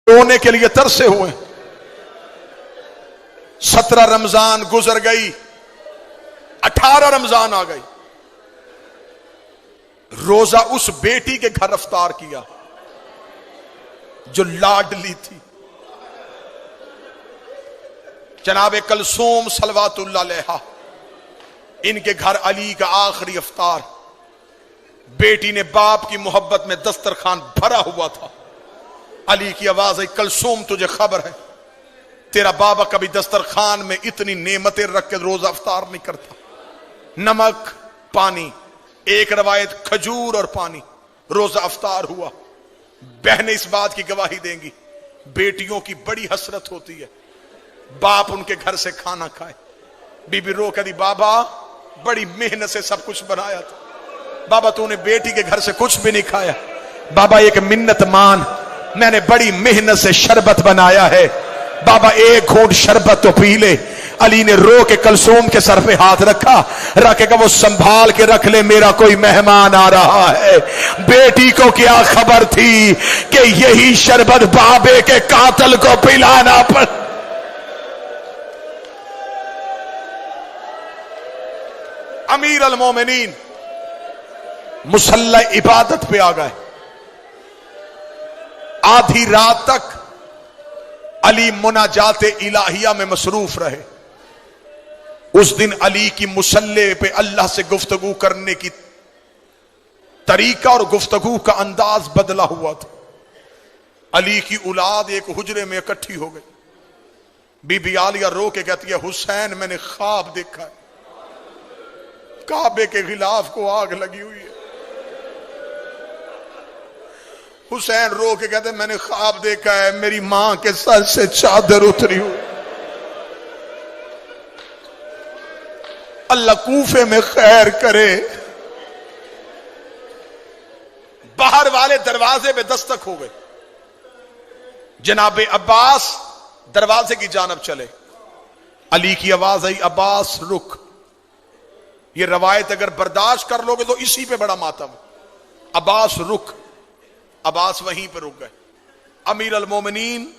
رونے کے لیے ترسے ہوئے. 17 رمضان گزر گئی، 18 رمضان آ گئی. روزہ اس بیٹی کے گھر افطار کیا جو لاڈلی تھی، جناب کلثوم صلوات اللہ علیہا. ان کے گھر علی کا آخری افطار. بیٹی نے باپ کی محبت میں دسترخوان بھرا ہوا تھا. علی کی آواز آئی، کلثوم تجھے خبر ہے تیرا بابا کبھی دسترخوان میں اتنی نعمتیں رکھ کے روزہ افطار نہیں کرتا. نمک، پانی، ایک روایت کھجور اور پانی. روزہ افطار ہوا. بہنیں اس بات کی گواہی دیں گی، بیٹیوں کی بڑی حسرت ہوتی ہے باپ ان کے گھر سے کھانا کھائے. بی بی رو کہتی بابا بڑی محنت سے سب کچھ بنایا تھا، بابا تو نے بیٹی کے گھر سے کچھ بھی نہیں کھایا. بابا ایک منت مان، میں نے بڑی محنت سے شربت بنایا ہے، بابا ایک گھونٹ شربت تو پی لے. علی نے رو کے کلثوم کے سر پہ ہاتھ رکھا، رکھے گا وہ سنبھال کے رکھ لے، میرا کوئی مہمان آ رہا ہے. بیٹی کو کیا خبر تھی کہ یہی شربت بابے کے قاتل کو پلانا پڑ. امیر المومنین مصلی عبادت پہ آ گئے. آدھی رات تک علی مناجات الہیہ میں مصروف رہے. اس دن علی کی مصلی پہ اللہ سے گفتگو کرنے کی طریقہ اور گفتگو کا انداز بدلا ہوا تھا. علی کی اولاد ایک حجرے میں اکٹھی ہو گئی. بی بی عالیہ رو کے کہتی ہے حسین میں نے خواب دیکھا ہے، کعبے کے غلاف کو آگ لگی ہوئی ہے. حسین رو کے کہتے میں نے خواب دیکھا ہے میری ماں کے سر سے چادر اتری ہوئی. اللہ کوفے میں خیر کرے. باہر والے دروازے پہ دستک ہو گئے. جناب عباس دروازے کی جانب چلے. علی کی آواز آئی عباس رک. یہ روایت اگر برداشت کر لو گے تو اسی پہ بڑا ماتم. عباس رک. عباس وہیں پہ رک گئے. امیر المومنین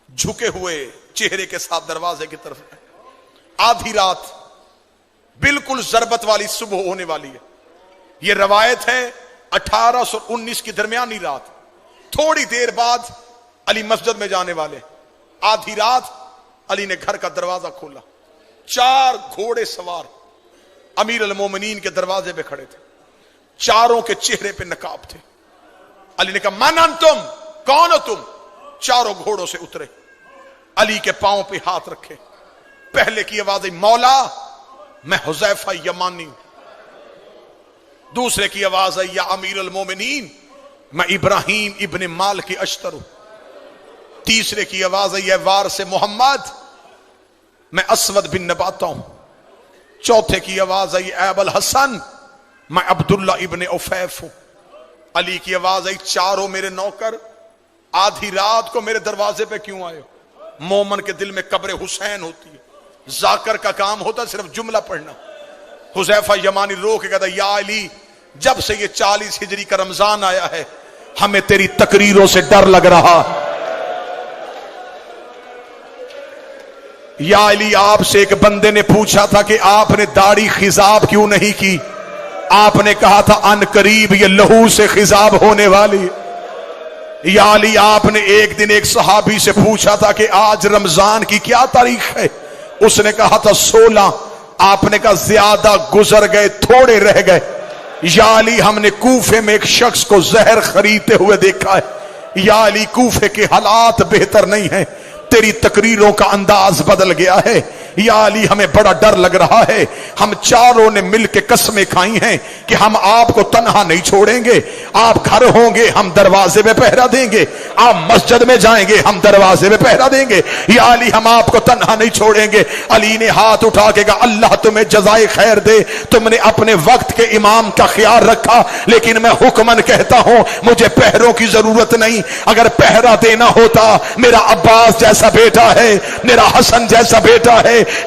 جھکے ہوئے چہرے کے ساتھ دروازے کی طرف گئے. آدھی رات بالکل ضربت والی صبح ہونے والی ہے. یہ روایت ہے 1819 کی درمیانی رات. تھوڑی دیر بعد علی مسجد میں جانے والے. آدھی رات علی نے گھر کا دروازہ کھولا. 4 گھوڑے سوار امیر المومنین کے دروازے پہ کھڑے تھے. چاروں کے چہرے پہ نقاب تھے. علی نے کہا من انتم، کون ہو تم؟ چاروں گھوڑوں سے اترے. علی کے پاؤں پہ ہاتھ رکھے. پہلے کی آواز مولا میں حذیفہ یمانی ہوں. دوسرے کی آواز آئی یا امیر المومنین میں ابراہیم ابن مالک اشتر ہوں. تیسرے کی آواز آئی وارث محمد میں اسود بن نباتہ ہوں. چوتھے کی آواز آئی ابو الحسن میں عبداللہ ابن عفیف ہوں. علی کی آواز آئی چاروں میرے نوکر آدھی رات کو میرے دروازے پہ کیوں آئے ہو؟ مومن کے دل میں قبر حسین ہوتی ہے. ذاکر کا کام ہوتا صرف جملہ پڑھنا. حذیفہ یمانی رو کے کہتا یا علی جب سے یہ 40 ہجری کا رمضان آیا ہے ہمیں تیری تقریروں سے ڈر لگ رہا. یا علی آپ سے ایک بندے نے پوچھا تھا کہ آپ نے داڑھی خضاب کیوں نہیں کی؟ آپ نے کہا تھا ان قریب یہ لہو سے خضاب ہونے والی. یا علی آپ نے ایک دن ایک صحابی سے پوچھا تھا کہ آج رمضان کی کیا تاریخ ہے؟ اس نے کہا تھا 16. آپ نے کہا زیادہ گزر گئے تھوڑے رہ گئے. یا علی ہم نے کوفے میں ایک شخص کو زہر خریدتے ہوئے دیکھا ہے. یا علی کوفے کے حالات بہتر نہیں ہیں، تیری تقریروں کا انداز بدل گیا ہے. یا علی ہمیں بڑا ڈر لگ رہا ہے. ہم چاروں نے مل کے قسمیں کھائی ہیں کہ ہم آپ کو تنہا نہیں چھوڑیں گے. آپ گھر ہوں گے ہم دروازے پہ پہرا دیں گے، آپ مسجد میں جائیں گے ہم دروازے پہ پہرا دیں گے. یا علی ہم آپ کو تنہا نہیں چھوڑیں گے. علی نے ہاتھ اٹھا کے کہا اللہ تمہیں جزائے خیر دے، تم نے اپنے وقت کے امام کا خیال رکھا، لیکن میں حکمن کہتا ہوں مجھے پہروں کی ضرورت نہیں. اگر پہرا دینا ہوتا میرا عباس جیسا بیٹا ہے، میرا حسن جیسا بیٹا ہے،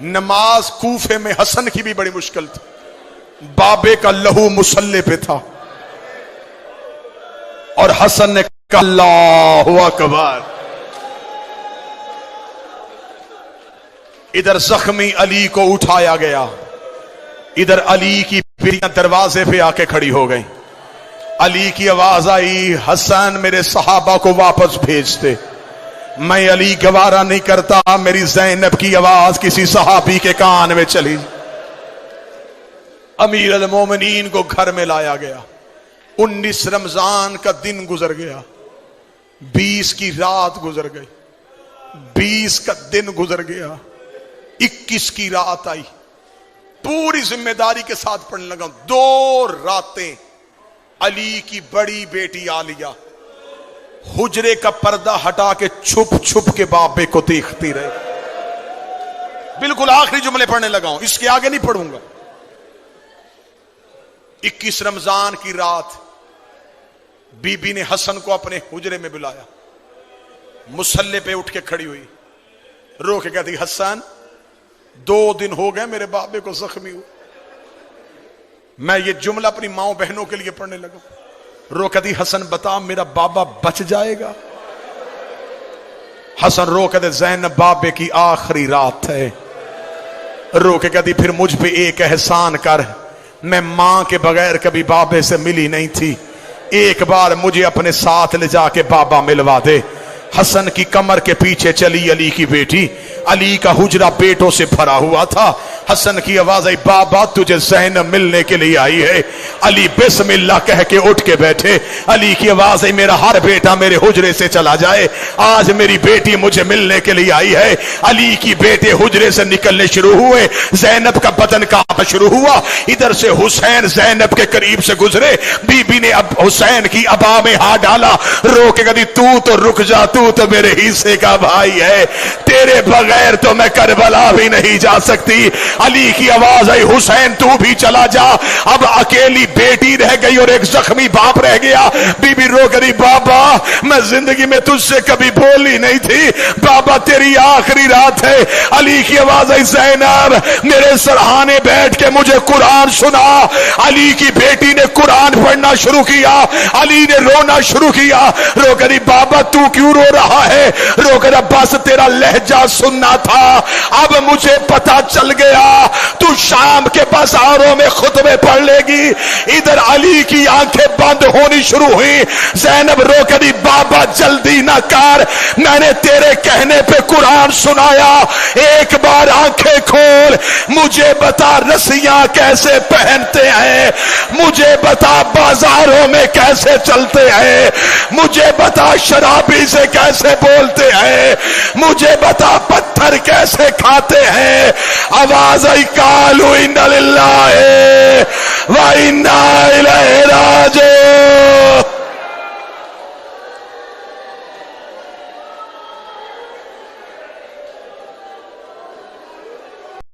نماز کوفے میں حسن کی بھی بڑی مشکل تھی، بابے کا لہو مسلح پہ تھا اور حسن نے کہا اللہ اکبر. ادھر زخمی علی کو اٹھایا گیا، ادھر علی کی بیٹیاں دروازے پہ آ کے کھڑی ہو گئیں. علی کی آواز آئی، حسن میرے صحابہ کو واپس بھیج دے، میں علی گوارا نہیں کرتا میری زینب کی آواز کسی صحابی کے کان میں چلی. امیر المومنین کو گھر میں لایا گیا. 19 رمضان کا دن گزر گیا، 20 کی رات گزر گئی، 20 کا دن گزر گیا، 21 کی رات آئی. پوری ذمہ داری کے ساتھ پڑھنے لگا. 2 راتیں علی کی بڑی بیٹی عالیہ حجرے کا پردہ ہٹا کے چھپ چھپ کے بابے کو دیکھتی رہے. بالکل آخری جملے پڑھنے لگا ہوں، اس کے آگے نہیں پڑھوں گا. 21 رمضان کی رات بی بی نے حسن کو اپنے حجرے میں بلایا. مصلے پہ اٹھ کے کھڑی ہوئی، رو کے کہتی حسن 2 دن ہو گئے میرے بابے کو زخمی ہو. میں یہ جملہ اپنی ماؤں بہنوں کے لیے پڑھنے لگا. رو کہتی حسن بتا میرا بابا بچ جائے گا. حسن رو کہتے زینب بابے کی آخری رات ہے. رو کے کہتی پھر مجھ پہ ایک احسان کر، میں ماں کے بغیر کبھی بابے سے ملی نہیں تھی، ایک بار مجھے اپنے ساتھ لے جا کے بابا ملوا دے. حسن کی کمر کے پیچھے چلی علی کی بیٹی. علی کا حجرہ بیٹوں سے بھرا ہوا تھا. حسن کی آواز آئی بابا تجھے زینب ملنے کے لیے آئی ہے. علی بسم اللہ کہہ کے اٹھ کے بیٹھے. علی کی آواز آئی میرا ہر بیٹا میرے حجرے سے چلا جائے، آج میری بیٹی مجھے ملنے کے لیے آئی ہے. علی کی بیٹے حجرے سے نکلنے شروع ہوئے، زینب کا بدن کانپنا شروع ہوا. ادھر سے حسین زینب کے قریب سے گزرے. بی بی نے اب حسین کی ابا میں ہاتھ ڈالا، رو کے کہتی تو رک جا، تو میرے حصے کا بھائی ہے، تیرے بغیر تو میں کربلا بھی نہیں جا سکتی. علی کی آواز آئی حسین تو بھی چلا جا. اب اکیلی بیٹی رہ گئی اور ایک زخمی باپ رہ گیا. بی بی رو کری بابا میں زندگی میں تجھ سے کبھی بولی نہیں تھی، بابا تیری آخری رات ہے. علی کی آواز آئی زینب میرے سرہانے بیٹھ کے مجھے قرآن سنا. علی کی بیٹی نے قرآن پڑھنا شروع کیا. علی نے رونا شروع کیا. رو کری بابا تو کیوں رو رہا ہے؟ رو کر بس تیرا لہجہ سننا تھا، اب مجھے پتا چل گیا تو شام کے بازاروں میں خطبے پڑھ لے گی. ادھر علی کی آنکھیں بند ہونی شروع ہوئی. زینب رو کری بابا جلدی نہ کر، میں نے تیرے کہنے پہ قرآن سنایا، ایک بار آنکھیں کھول، مجھے بتا رسیاں کیسے پہنتے ہیں، مجھے بتا بازاروں میں کیسے چلتے ہیں، مجھے بتا شرابی سے کیسے بولتے ہیں، مجھے بتا پتھر کیسے کھاتے ہیں. آواز آئی قالوا انا للہ و انا الیہ